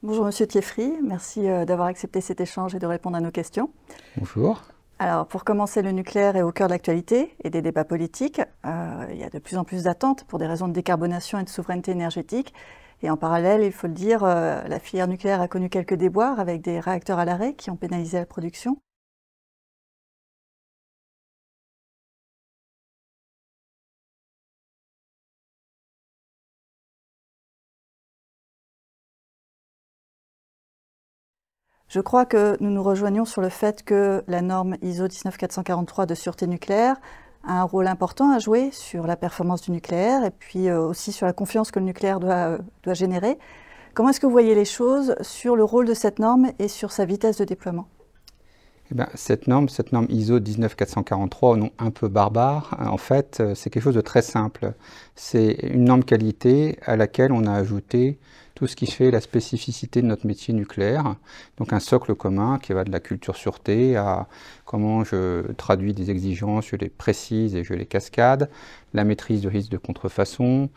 Bonjour Monsieur Thieffry, merci d'avoir accepté cet échange et de répondre à nos questions. Bonjour. Alors pour commencer, le nucléaire est au cœur de l'actualité et des débats politiques. Il y a de plus en plus d'attentes pour des raisons de décarbonation et de souveraineté énergétique. Et en parallèle, il faut le dire, la filière nucléaire a connu quelques déboires avec des réacteurs à l'arrêt qui ont pénalisé la production. Je crois que nous nous rejoignons sur le fait que la norme ISO 19443 de sûreté nucléaire a un rôle important à jouer sur la performance du nucléaire et puis aussi sur la confiance que le nucléaire doit générer. Comment est-ce que vous voyez les choses sur le rôle de cette norme et sur sa vitesse de déploiement? Eh bien, cette norme ISO 19443, au nom un peu barbare, en fait, c'est quelque chose de très simple. C'est une norme qualité à laquelle on a ajouté tout ce qui fait la spécificité de notre métier nucléaire. Donc un socle commun qui va de la culture sûreté à comment je traduis des exigences, je les précise et je les cascade, la maîtrise du risque de contrefaçon,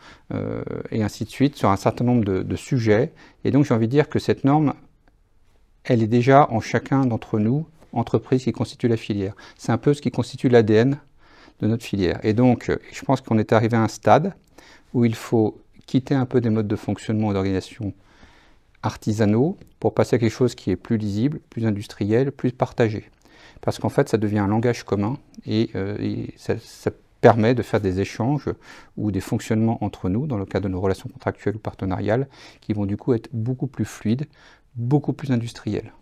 et ainsi de suite, sur un certain nombre de sujets. Et donc j'ai envie de dire que cette norme, elle est déjà en chacun d'entre nous, entreprises qui constituent la filière. C'est un peu ce qui constitue l'ADN de notre filière. Et donc, je pense qu'on est arrivé à un stade où il faut quitter un peu des modes de fonctionnement et d'organisation artisanaux pour passer à quelque chose qui est plus lisible, plus industriel, plus partagé. Parce qu'en fait, ça devient un langage commun et ça permet de faire des échanges ou des fonctionnements entre nous, dans le cadre de nos relations contractuelles ou partenariales, qui vont du coup être beaucoup plus fluides, beaucoup plus industriels.